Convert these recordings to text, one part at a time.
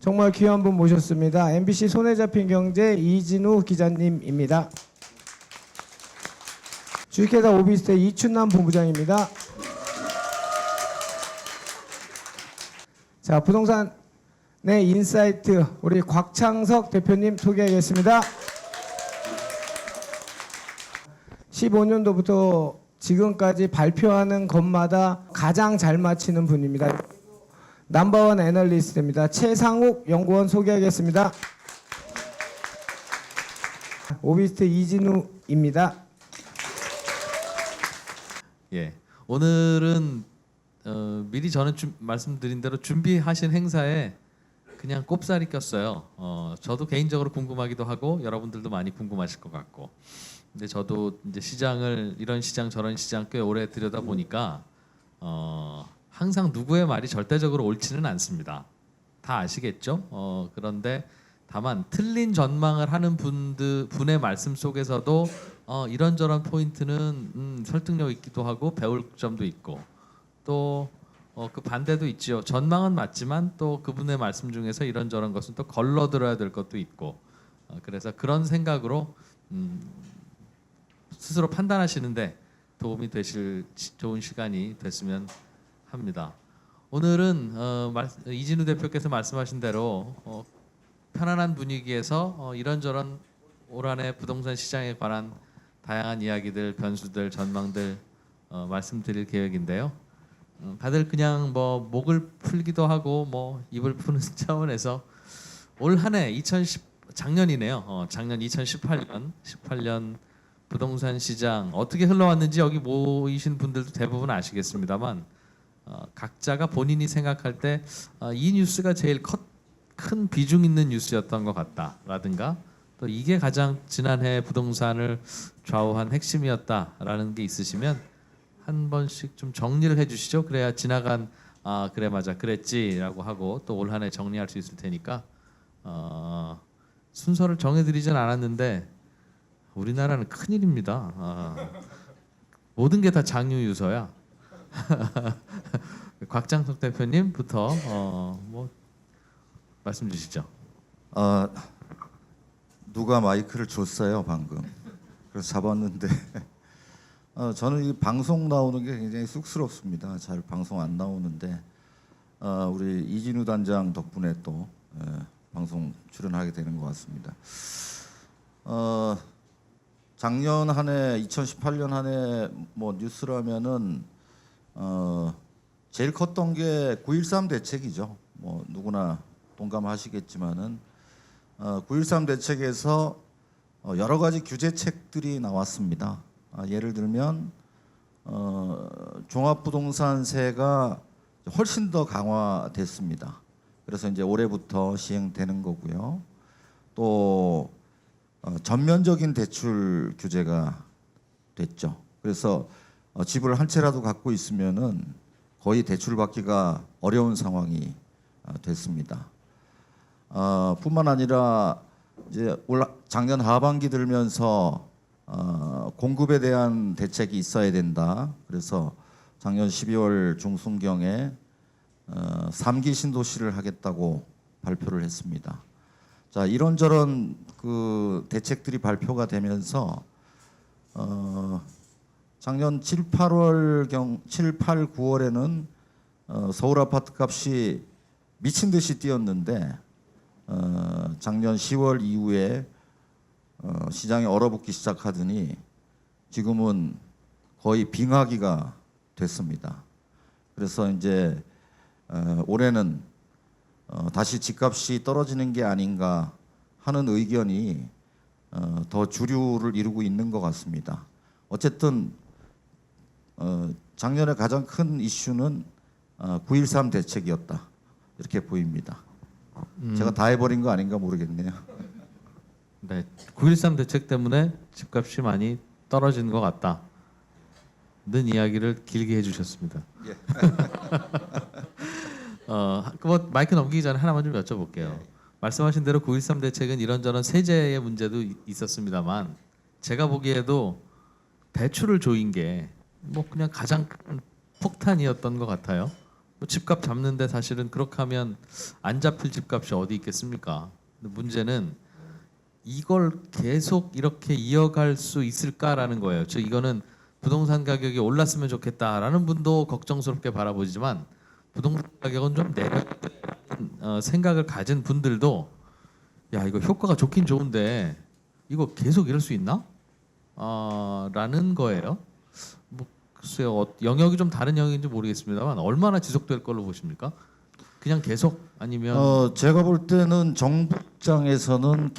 정말 귀한 분 모셨습니다. MBC 손에 잡힌 경제 이진우 기자님입니다. 주식회사 오비스텔 이춘남 본부장입니다. 자, 부동산의 인사이트 우리 곽창석 대표님 소개하겠습니다. 15년도부터 지금까지 발표하는 것마다 가장 잘 맞히는 분입니다. 넘버원 애널리스트입니다. 최상욱 연구원 소개하겠습니다. 오비스트 이진우입니다. 예, 오늘은 미리 저는 말씀드린 대로 준비하신 행사에 그냥 꼽사리 꼈어요. 저도 개인적으로 궁금하기도 하고 여러분들도 많이 궁금하실 것 같고. 근데 저도 이제 시장을 이런 시장 저런 시장 꽤 오래 들여다 보니까 항상 누구의 말이 절대적으로 옳지는 않습니다. 다 아시겠죠? 그런데 다만 틀린 전망을 하는 분의 말씀 속에서도 이런저런 포인트는 설득력 있기도 하고 배울 점도 있고 또 그 반대도 있죠. 전망은 맞지만 또 그분의 말씀 중에서 이런저런 것은 또 걸러들어야 될 것도 있고 그래서 그런 생각으로 스스로 판단하시는데 도움이 되실 좋은 시간이 됐으면 합니다. 오늘은 이진우 대표께서 말씀하신 대로 편안한 분위기에서 이런저런 올 한해 부동산 시장에 관한 다양한 이야기들, 변수들, 전망들 말씀드릴 계획인데요. 다들 그냥 뭐 목을 풀기도 하고 뭐 입을 푸는 차원에서 올 한해 작년이네요. 작년 2018년 부동산 시장 어떻게 흘러왔는지 여기 모이신 분들도 대부분 아시겠습니다만 각자가 본인이 생각할 때 이 뉴스가 제일 큰 비중 있는 뉴스였던 것 같다라든가 또 이게 가장 지난해 부동산을 좌우한 핵심이었다라는 게 있으시면 한 번씩 좀 정리를 해주시죠. 그래야 지나간 그래 맞아 그랬지라고 하고 또 올 한해 정리할 수 있을 테니까 순서를 정해드리진 않았는데 우리나라는 큰일입니다. 모든 게 다 장유유서야. 곽창석 대표님부터 뭐 말씀 주시죠. 누가 마이크를 줬어요 방금. 그래서 잡았는데 저는 이 방송 나오는 게 굉장히 쑥스럽습니다. 잘 방송 안 나오는데 우리 이진우 단장 덕분에 또 방송 출연하게 되는 것 같습니다. 작년 한 해 2018년 한 해 뭐 뉴스라면은 제일 컸던 게 9.13 대책이죠. 뭐 누구나 동감하시겠지만은 9.13 대책에서 여러 가지 규제책들이 나왔습니다. 예를 들면 종합부동산세가 훨씬 더 강화됐습니다. 그래서 이제 올해부터 시행되는 거고요. 또 전면적인 대출 규제가 됐죠. 그래서 집을 한 채라도 갖고 있으면은 거의 대출 받기가 어려운 상황이 됐습니다. 뿐만 아니라 이제 작년 하반기 들면서 공급에 대한 대책이 있어야 된다. 그래서 작년 12월 중순경에 3기 신도시를 하겠다고 발표를 했습니다. 자, 이런저런 그 대책들이 발표가 되면서 작년 7, 8, 9월에는 서울 아파트 값이 미친 듯이 뛰었는데 작년 10월 이후에 시장이 얼어붙기 시작하더니 지금은 거의 빙하기가 됐습니다. 그래서 이제 올해는 다시 집값이 떨어지는 게 아닌가 하는 의견이 더 주류를 이루고 있는 것 같습니다. 어쨌든 작년에 가장 큰 이슈는 9.13 대책이었다 이렇게 보입니다. 제가 다 해버린 거 아닌가 모르겠네요. 네, 9.13 대책 때문에 집값이 많이 떨어지는 것 같다는 이야기를 길게 해주셨습니다. 예. 뭐 마이크 넘기기 전에 하나만 좀 여쭤볼게요. 말씀하신 대로 9.13 대책은 이런저런 세제의 문제도 있었습니다만 제가 보기에도 대출을 조인 게 뭐 그냥 가장 큰 폭탄이었던 것 같아요. 뭐 집값 잡는데 사실은 그렇게 하면 안 잡힐 집값이 어디 있겠습니까? 근데 문제는 이걸 계속 이렇게 이어갈 수 있을까라는 거예요. 즉 이거는 부동산 가격이 올랐으면 좋겠다라는 분도 걱정스럽게 바라보지만 부동산 가격은 좀 내려가는 생각을 가진 분들도 야 이거 효과가 좋긴 좋은데 이거 계속 이럴 수 있나? 라는 거예요. 뭐 글쎄요 영역이 좀 다른 영역인지 모르겠습니다만 얼마나 지속될 걸로 보십니까? 그냥 계속 아니면 제가 볼 때는 정부 입장에서는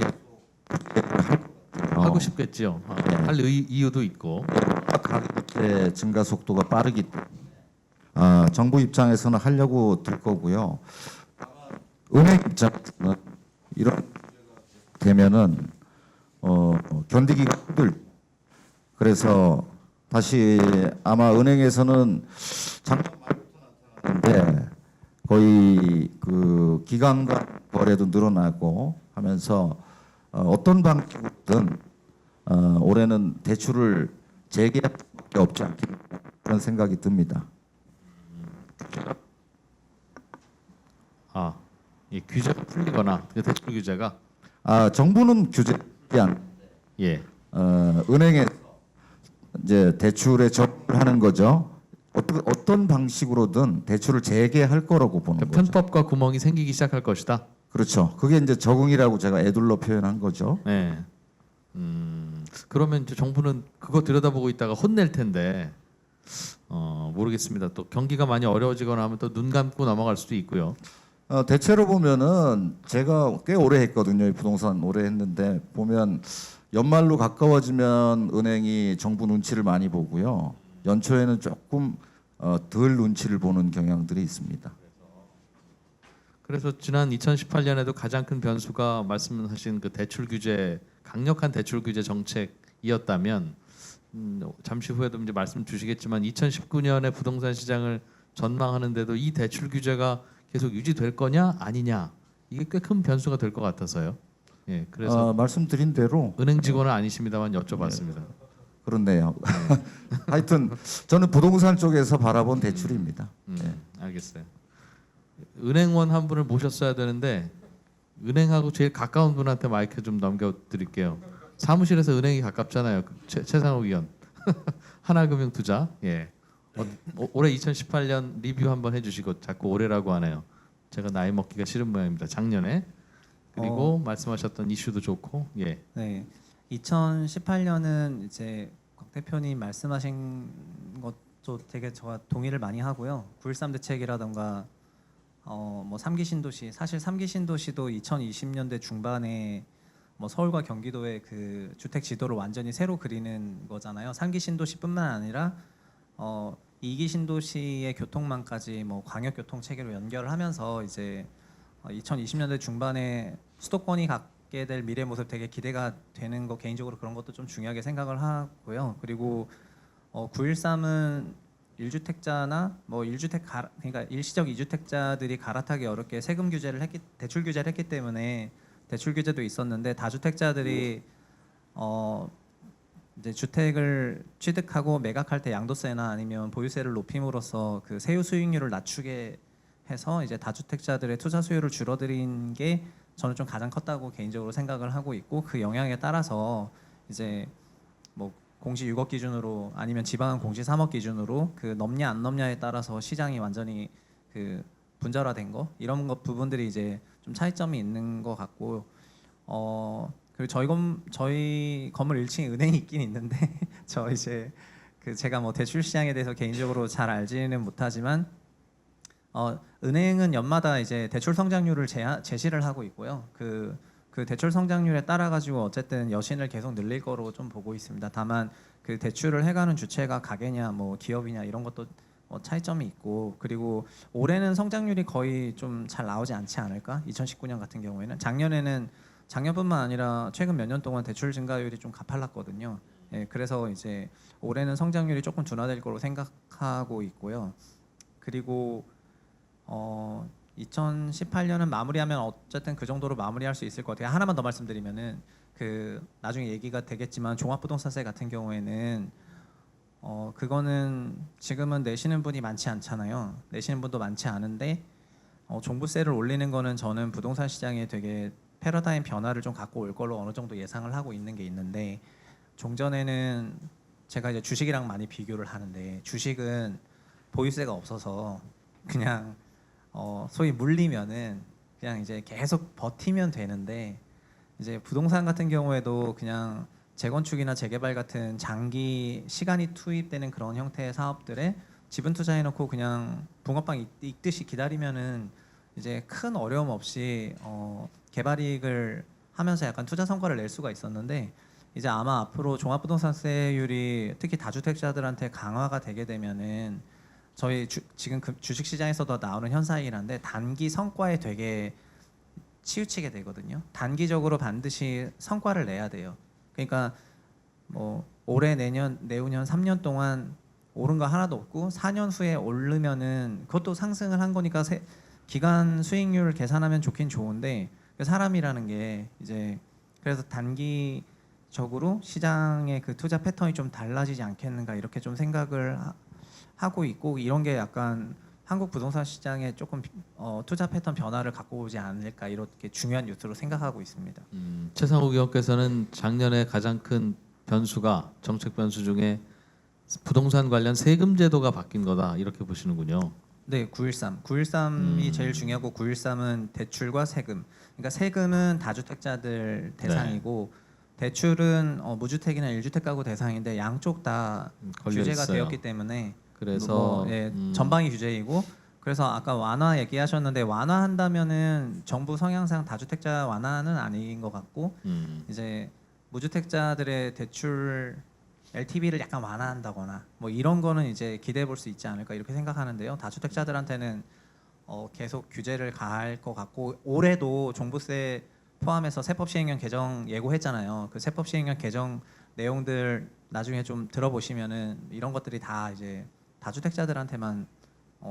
하고 싶겠지요. 할 이유도 있고. 가계 증가 속도가 빠르기 때문에 정부 입장에서는 하려고 들 거고요. 은행 입장에서는 이런 되면은 견디기가 힘들. 그래서 다시 아마 은행에서는 잠깐 나타나는데 거의 그 기간 간 거래도 늘어나고 하면서 어떤 방식이든 올해는 대출을 재개할 수밖에 없지 않겠나 그런 생각이 듭니다. 이 규제가 풀리거나 그 대출 규제가 정부는 규제하지 않. 예. 은행에 이제 대출에 접근하는 거죠. 어떤 방식으로든 대출을 재개할 거라고 보는 거죠. 편법과 구멍이 생기기 시작할 것이다. 그렇죠. 그게 이제 적응이라고 제가 애둘러 표현한 거죠. 네. 그러면 이제 정부는 그거 들여다보고 있다가 혼낼 텐데 모르겠습니다. 또 경기가 많이 어려워지거나 하면 또 눈 감고 넘어갈 수도 있고요. 대체로 보면은 제가 꽤 오래 했거든요. 이 부동산 오래 했는데 보면 연말로 가까워지면 은행이 정부 눈치를 많이 보고요. 연초에는 조금 덜 눈치를 보는 경향들이 있습니다. 그래서 지난 2018년에도 가장 큰 변수가 말씀하신 그 대출 규제, 강력한 대출 규제 정책이었다면 잠시 후에도 이제 말씀 주시겠지만 2019년에 부동산 시장을 전망하는데도 이 대출 규제가 계속 유지될 거냐 아니냐 이게 꽤 큰 변수가 될 것 같아서요. 예, 그래서 말씀드린 대로 은행 직원은 아니십니다만 여쭤봤습니다. 그렇네요. 하여튼 저는 부동산 쪽에서 바라본 대출입니다. 알겠어요. 은행원 한 분을 모셨어야 되는데 은행하고 제일 가까운 분한테 마이크 좀 넘겨드릴게요. 사무실에서 은행이 가깝잖아요. 최상욱 위원. 하나금융투자. 예. 올해 2018년 리뷰 한번 해주시고 자꾸 올해라고 하네요. 제가 나이 먹기가 싫은 모양입니다. 작년에. 그리고 말씀하셨던 이슈도 좋고. 예. 네. 2018년은 이제 곽 대표님 말씀하신 것도 되게 제가 동의를 많이 하고요. 9.13 대책이라던가 뭐 3기 신도시 사실 3기 신도시도 2020년대 중반에 뭐 서울과 경기도의 그 주택 지도를 완전히 새로 그리는 거잖아요. 3기 신도시뿐만 아니라 2기 신도시의 교통망까지 뭐 광역 교통 체계로 연결을 하면서 이제 2020년대 중반에 수도권이 갖게 될 미래 모습 되게 기대가 되는 거 개인적으로 그런 것도 좀 중요하게 생각을 하고요. 그리고 9.13은 1주택자나 뭐 1주택 그러니까 일시적 2주택자들이 갈아타기 어렵게 세금 규제를 대출 규제를 했기 때문에 대출 규제도 있었는데 다주택자들이 이제 주택을 취득하고 매각할 때 양도세나 아니면 보유세를 높임으로써 그 세후 수익률을 낮추게 해서 이제 다주택자들의 투자 수요를 줄어들인 게 저는 좀 가장 컸다고 개인적으로 생각을 하고 있고 그 영향에 따라서 이제 뭐 공시 6억 기준으로 아니면 지방은 공시 3억 기준으로 그 넘냐 안 넘냐에 따라서 시장이 완전히 그 분절화된 거 이런 것 부분들이 이제 좀 차이점이 있는 것 같고 그리고 저희 건물 1층에 은행이 있긴 있는데 저 이제 그 제가 뭐 대출 시장에 대해서 개인적으로 잘 알지는 못하지만 은행은 연마다 이제 대출 성장률을 제시를 하고 있고요. 그 대출 성장률에 따라 가지고 어쨌든 여신을 계속 늘릴 거로 좀 보고 있습니다. 다만 그 대출을 해가는 주체가 가게냐 뭐 기업이냐 이런 것도 차이점이 있고 그리고 올해는 성장률이 거의 좀 잘 나오지 않지 않을까? 2019년 같은 경우에는 작년뿐만 아니라 최근 몇 년 동안 대출 증가율이 좀 가팔랐거든요. 예, 그래서 이제 올해는 성장률이 조금 둔화될 거로 생각하고 있고요. 그리고 2018년은 마무리하면 어쨌든 그 정도로 마무리할 수 있을 것 같아요. 하나만 더 말씀드리면은 그 나중에 얘기가 되겠지만 종합부동산세 같은 경우에는 그거는 지금은 내시는 분이 많지 않잖아요. 내시는 분도 많지 않은데 종부세를 올리는 거는 저는 부동산 시장에 되게 패러다임 변화를 좀 갖고 올 걸로 어느 정도 예상을 하고 있는 게 있는데, 종전에는 제가 이제 주식이랑 많이 비교를 하는데, 주식은 보유세가 없어서 그냥 소위 물리면은 그냥 이제 계속 버티면 되는데, 이제 부동산 같은 경우에도 그냥 재건축이나 재개발 같은 장기 시간이 투입되는 그런 형태의 사업들에 지분 투자해놓고 그냥 붕어빵 익듯이 기다리면은 이제 큰 어려움 없이 개발이익을 하면서 약간 투자 성과를 낼 수가 있었는데, 이제 아마 앞으로 종합부동산세율이 특히 다주택자들한테 강화가 되게 되면은 저희 지금 주식 시장에서도 나오는 현상이긴 한데, 단기 성과에 되게 치우치게 되거든요. 단기적으로 반드시 성과를 내야 돼요. 그러니까 뭐 올해 내년 3년 동안 오른 거 하나도 없고 4년 후에 오르면은 그것도 상승을 한 거니까 기간 수익률 계산하면 좋긴 좋은데, 사람이라는 게 이제 그래서 단기적으로 시장의 그 투자 패턴이 좀 달라지지 않겠는가 이렇게 좀 생각을 하고 있고, 이런 게 약간 한국 부동산 시장에 조금 투자 패턴 변화를 갖고 오지 않을까 이렇게 중요한 뉴스로 생각하고 있습니다. 최상욱 의원께서는 작년에 가장 큰 변수가 정책 변수 중에 부동산 관련 세금 제도가 바뀐 거다 이렇게 보시는군요. 네, 913이 제일 중요하고, 913은 대출과 세금. 그러니까 세금은 다주택자들 대상이고 대출은 무주택이나 1주택 가구 대상인데, 양쪽 다 걸려 규제가 있어요. 되었기 때문에 그래서 전방위 규제이고, 그래서 아까 완화 얘기하셨는데, 완화한다면은 정부 성향상 다주택자 완화는 아닌 것 같고, 이제 무주택자들의 대출 LTV를 약간 완화한다거나 뭐 이런 거는 이제 기대해 볼 수 있지 않을까 이렇게 생각하는데요. 다주택자들한테는 계속 규제를 가할 것 같고, 올해도 종부세 포함해서 세법 시행령 개정 예고했잖아요. 그 세법 시행령 개정 내용들 나중에 좀 들어보시면은 이런 것들이 다 이제 다주택자들한테만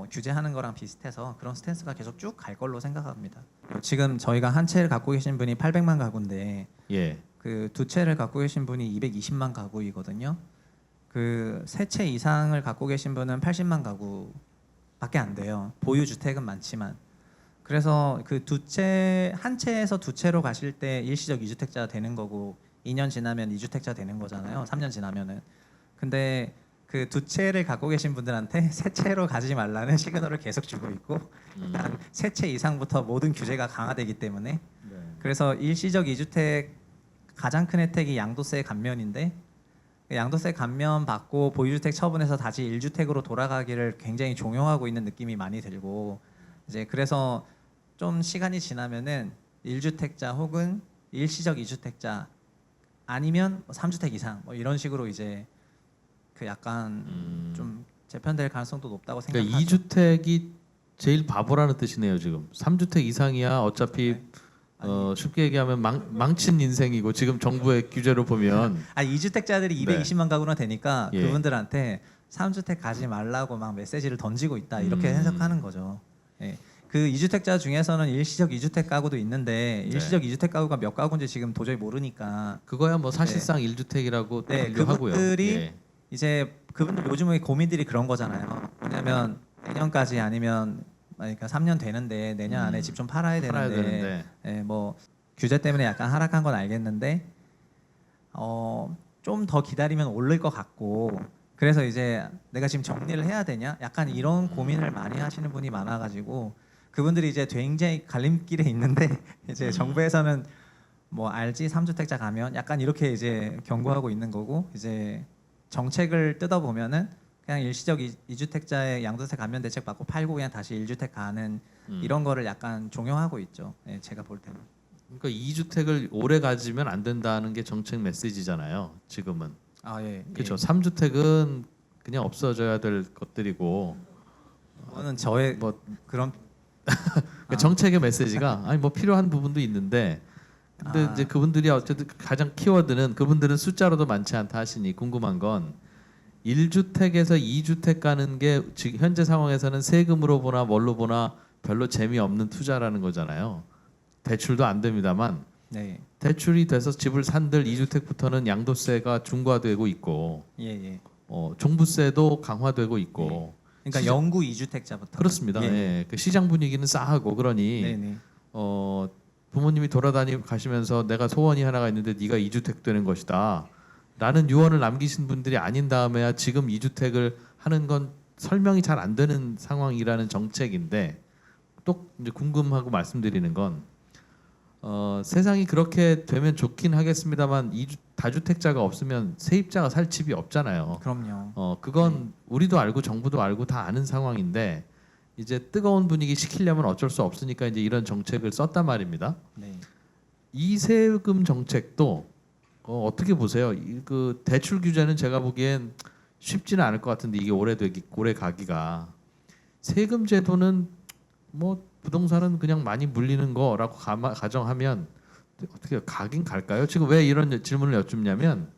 규제하는 거랑 비슷해서 그런 스탠스가 계속 쭉 갈 걸로 생각합니다. 지금 저희가 한 채를 갖고 계신 분이 800만 가구인데, 예. 그 두 채를 갖고 계신 분이 220만 가구이거든요. 그 세 채 이상을 갖고 계신 분은 80만 가구밖에 안 돼요. 보유 주택은 많지만. 그래서 그 한 채에서 두 채로 가실 때 일시적 2주택자 되는 거고, 2년 지나면 2주택자 되는 거잖아요. 3년 지나면은. 근데 그 두 채를 갖고 계신 분들한테 세 채로 가지 말라는 시그널을 계속 주고 있고, 일단 세 채 이상부터 모든 규제가 강화되기 때문에. 그래서 일시적 2주택 가장 큰 혜택이 양도세 감면인데, 양도세 감면 받고 보유주택 처분해서 다시 1주택으로 돌아가기를 굉장히 종용하고 있는 느낌이 많이 들고, 이제 그래서 좀 시간이 지나면은 1주택자 혹은 일시적 2주택자 아니면 3주택 이상 뭐 이런 식으로 이제 그 약간 좀 재편될 가능성도 높다고 그러니까 생각하죠. 2주택이 제일 바보라는 뜻이네요. 지금 3주택 이상이야 어차피 쉽게 얘기하면 망친 인생이고, 지금 정부의 규제로 보면 2주택자들이 220만 가구나 되니까 예. 그분들한테 3주택 가지 말라고 막 메시지를 던지고 있다 이렇게 해석하는 거죠. 예. 그 2주택자 중에서는 일시적 2주택 가구도 있는데, 일시적 2주택 가구가 몇 가구인지 지금 도저히 모르니까 그거야 뭐 사실상 1주택이라고 네, 분류하고요. 그분들이 예. 이제 그분들 요즘의 고민들이 그런 거잖아요. 왜냐면 내년까지 아니면 그러니까 3년 되는데 내년 안에 집 좀 팔아야 되는데, 예, 뭐 규제 때문에 약간 하락한 건 알겠는데 좀 더 기다리면 오를 것 같고, 그래서 이제 내가 지금 정리를 해야 되냐? 약간 이런 고민을 많이 하시는 분이 많아가지고, 그분들이 이제 굉장히 갈림길에 있는데 이제 정부에서는 뭐 알지 3주택자 가면 약간 이렇게 이제 경고하고 있는 거고, 이제 정책을 뜯어보면은 그냥 일시적 2주택자의 양도세 감면 대책 받고 팔고 그냥 다시 1주택 가는 이런 거를 약간 종용하고 있죠. 네, 제가 볼 때는. 그러니까 2주택을 오래 가지면 안 된다는 게 정책 메시지잖아요. 지금은. 예. 그렇죠. 3주택은 그냥 없어져야 될 것들이고, 저는 저의 뭐 그런 그러니까 정책의 메시지가 아니 뭐 필요한 부분도 있는데, 근데 이제 그분들이 어쨌든 가장 키워드는, 그분들은 숫자로도 많지 않다 하시니 궁금한 건, 1주택에서 2주택 가는 게 지금 현재 상황에서는 세금으로 보나 뭘로 보나 별로 재미없는 투자라는 거잖아요. 대출도 안 됩니다만, 네. 대출이 돼서 집을 산들 2주택부터는 양도세가 중과되고 있고, 예. 종부세도 강화되고 있고 네. 그러니까 시장- 영구 2주택자부터 그렇습니다. 예. 예. 그 시장 분위기는 싸하고 그러니 네네. 부모님이 돌아다니 가시면서 내가 소원이 하나가 있는데 네가 2주택 되는 것이다. 라는 유언을 남기신 분들이 아닌 다음에야 지금 2주택을 하는 건 설명이 잘 안 되는 상황이라는 정책인데 또 이제 궁금하고 말씀드리는 건 세상이 그렇게 되면 좋긴 하겠습니다만 다주택자가 없으면 세입자가 살 집이 없잖아요. 그럼요. 그건 우리도 알고 정부도 알고 다 아는 상황인데 이제 뜨거운 분위기 식히려면 어쩔 수 없으니까 이제 이런 정책을 썼단 말입니다. 네. 이 세금 정책도 어떻게 보세요? 그 대출 규제는 제가 보기엔 쉽지는 않을 것 같은데 이게 오래 가기가 세금 제도는 뭐 부동산은 그냥 많이 물리는 거라고 가정하면 어떻게 가긴 갈까요? 지금 왜 이런 질문을 여쭙냐면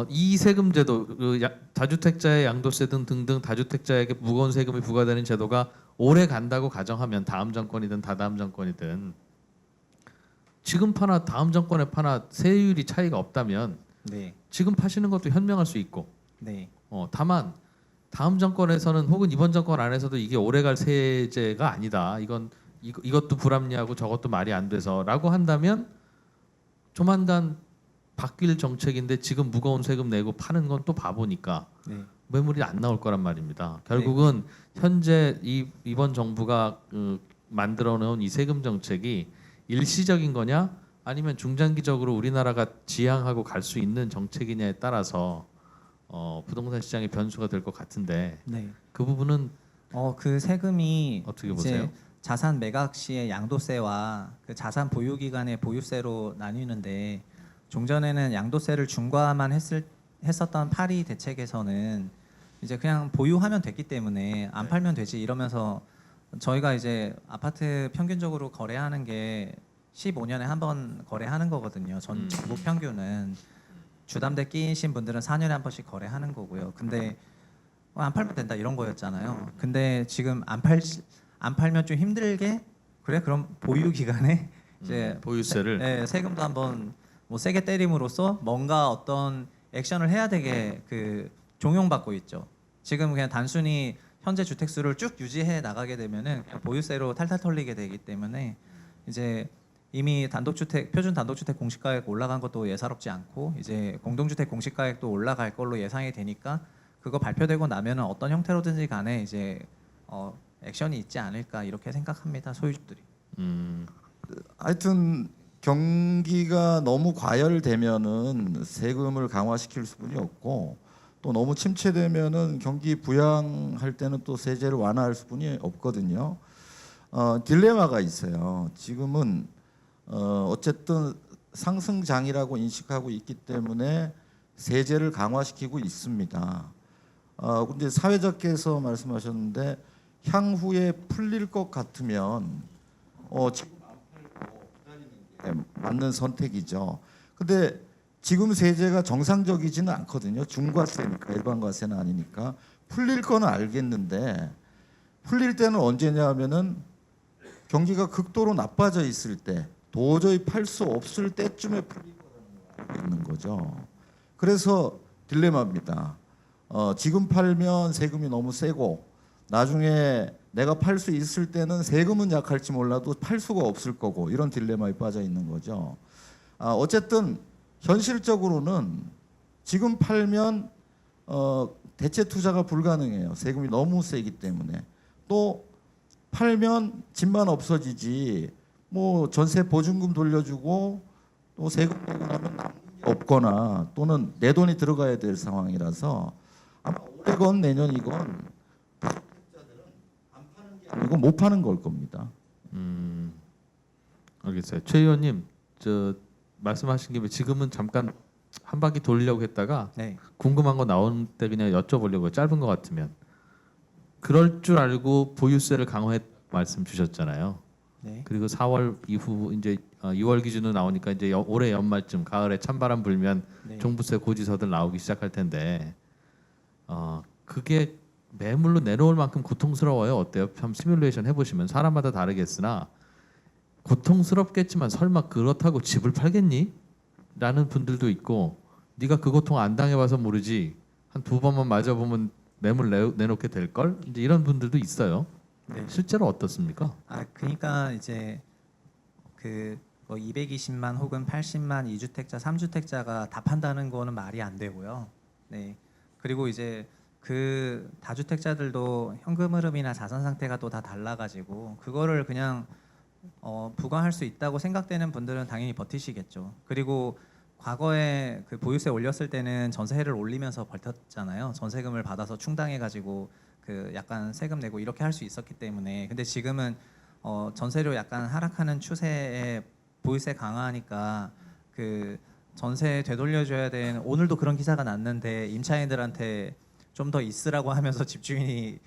이 세금 제도 다주택자의 양도세 등등 다주택자에게 무거운 세금이 부과되는 제도가 오래 간다고 가정하면 다음 정권이든 다다음 정권이든 지금 파나 다음 정권에 파나 세율이 차이가 없다면 네. 지금 파시는 것도 현명할 수 있고 네. 다만 다음 정권에서는 혹은 이번 정권 안에서도 이게 오래갈 세제가 아니다. 이것도 불합리하고 저것도 말이 안 돼서라고 한다면 조만간 바뀔 정책인데 지금 무거운 세금 내고 파는 건 또 바보니까 네. 매물이 안 나올 거란 말입니다. 결국은 현재 이번 정부가 만들어 놓은 이 세금 정책이 일시적인 거냐 아니면 중장기적으로 우리나라가 지향하고 갈 수 있는 정책이냐에 따라서 부동산 시장의 변수가 될 것 같은데 네. 그 부분은 그 세금이 어떻게 이제 보세요? 자산 매각 시의 양도세와 그 자산 보유 기간의 보유세로 나뉘는데 종전에는 양도세를 중과만 했었던 파리 대책에서는 이제 그냥 보유하면 됐기 때문에 안 팔면 되지 이러면서 저희가 이제 아파트 평균적으로 거래하는 게 15년에 한 번 거래하는 거거든요. 전국 평균은 주담대 끼신 분들은 4년에 한 번씩 거래하는 거고요. 근데 안 팔면 된다 이런 거였잖아요. 근데 지금 안 팔면 좀 힘들게 그래 그럼 보유 기간에 이제 보유세를 네, 세금도 한번 뭐 세게 때림으로써 뭔가 어떤 액션을 해야 되게 그 종용받고 있죠. 지금 그냥 단순히 현재 주택 수를 쭉 유지해 나가게 되면은 그냥 보유세로 탈탈 털리게 되기 때문에 이제 이미 표준 단독주택 공시가격 올라간 것도 예사롭지 않고 이제 공동주택 공시가격도 올라갈 걸로 예상이 되니까 그거 발표되고 나면은 어떤 형태로든지 간에 이제 액션이 있지 않을까 이렇게 생각합니다. 소유주들이. 하여튼 경기가 너무 과열되면은 세금을 강화시킬 수뿐이 없고 또 너무 침체되면은 경기 부양할 때는 또 세제를 완화할 수뿐이 없거든요. 딜레마가 있어요. 지금은 어쨌든 상승장이라고 인식하고 있기 때문에 세제를 강화시키고 있습니다. 근데 사회자께서 말씀하셨는데 향후에 풀릴 것 같으면 지금 맞는 선택이죠. 근데 지금 세제가 정상적이지는 않거든요. 중과세니까 일반과세는 아니니까 풀릴 거는 알겠는데 풀릴 때는 언제냐 하면은 경기가 극도로 나빠져 있을 때 도저히 팔 수 없을 때쯤에 풀릴 거라는 걸 알고 있는 거죠. 그래서 딜레마입니다. 지금 팔면 세금이 너무 세고 나중에 내가 팔 수 있을 때는 세금은 약할지 몰라도 팔 수가 없을 거고 이런 딜레마에 빠져 있는 거죠. 어쨌든 현실적으로는 지금 팔면 대체 투자가 불가능해요. 세금이 너무 세기 때문에. 또 팔면 집만 없어지지 뭐 전세 보증금 돌려주고 또 세금 내고 나면 남는 게 없거나 또는 내 돈이 들어가야 될 상황이라서 아마 올해건 내년이건 이거 못 파는 걸 겁니다. 알겠어요. 최 의원님 저 말씀하신 김에 지금은 잠깐 한 바퀴 돌려고 했다가 네. 궁금한 거 나온 때 그냥 여쭤보려고요. 짧은 거 같으면 그럴 줄 알고 보유세를 강화했 말씀 주셨잖아요. 네. 그리고 4월 이후 이제 6월 기준으로 나오니까 이제 올해 연말쯤 가을에 찬바람 불면 네. 종부세 고지서들 나오기 시작할 텐데 그게 매물로 내놓을 만큼 고통스러워요. 어때요? 참 시뮬레이션 해보시면 사람마다 다르겠으나 고통스럽겠지만 설마 그렇다고 집을 팔겠니? 라는 분들도 있고 네가 그 고통 안 당해봐서 모르지 한 두 번만 맞아보면 매물 내놓게 될 걸. 이제 이런 분들도 있어요. 네. 실제로 어떻습니까? 그러니까 이제 뭐 220만 혹은 80만 2주택자, 3주택자가 다 판다는 거는 말이 안 되고요. 네. 그리고 이제 그 다주택자들도 현금 흐름이나 자산 상태가 또 다 달라가지고 그거를 그냥 부과할 수 있다고 생각되는 분들은 당연히 버티시겠죠. 그리고 과거에 그 보유세 올렸을 때는 전세를 올리면서 버텼잖아요. 전세금을 받아서 충당해가지고 그 약간 세금 내고 이렇게 할 수 있었기 때문에. 근데 지금은 전세료 약간 하락하는 추세에 보유세 강화하니까 그 전세 되돌려줘야 되는, 오늘도 그런 기사가 났는데 임차인들한테 좀 더 있으라고 하면서 집주인이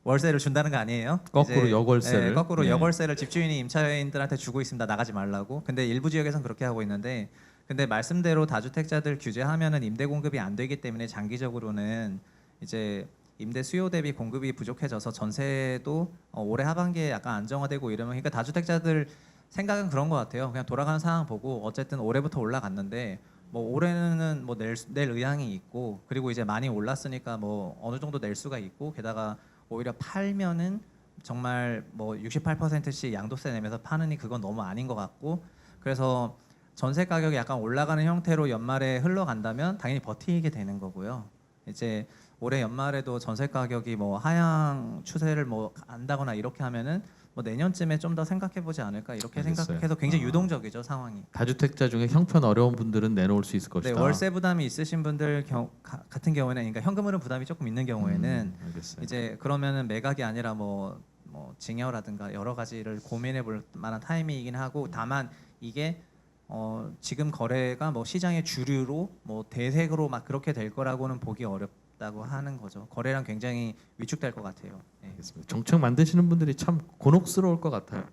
월세를 준다는 거 아니에요? 거꾸로 이제, 여월세를. 네, 거꾸로 네. 여월세를 집주인이 임차인들한테 주고 있습니다. 나가지 말라고. 근데 일부 지역에서는 그렇게 하고 있는데, 근데 말씀대로 다주택자들 규제하면은 임대 공급이 안 되기 때문에 장기적으로는 이제 임대 수요 대비 공급이 부족해져서 전세도 올해 하반기에 약간 안정화되고 이러면, 그러니까 다주택자들 생각은 그런 것 같아요. 그냥 돌아가는 상황 보고 어쨌든 올해부터 올라갔는데 뭐 올해는 뭐 낼 의향이 있고, 그리고 이제 많이 올랐으니까 뭐 어느 정도 낼 수가 있고, 게다가 오히려 팔면은 정말 뭐 68%씩 양도세 내면서 파느니 그건 너무 아닌 것 같고, 그래서 전세 가격이 약간 올라가는 형태로 연말에 흘러간다면 당연히 버티게 되는 거고요. 이제 올해 연말에도 전세 가격이 뭐 하향 추세를 뭐 안다거나 이렇게 하면은 뭐 내년쯤에 좀 더 생각해 보지 않을까 이렇게 알겠어요. 생각해서 굉장히 유동적이죠, 상황이. 다주택자 중에 형편 어려운 분들은 내놓을 수 있을 네, 것이다. 월세 부담이 있으신 분들 같은 경우에는, 그러니까 현금흐름 부담이 조금 있는 경우에는 알겠어요. 이제 그러면은 매각이 아니라 뭐 증여라든가 여러 가지를 고민해 볼 만한 타이밍이긴 하고, 다만 이게 지금 거래가 뭐 시장의 주류로 뭐 대세로 막 그렇게 될 거라고는 보기 어렵다고 하는 거죠. 거래량 굉장히 위축될 것 같아요. 네. 알겠습니다. 정책 만드시는 분들이 참 곤혹스러울 것 같아요.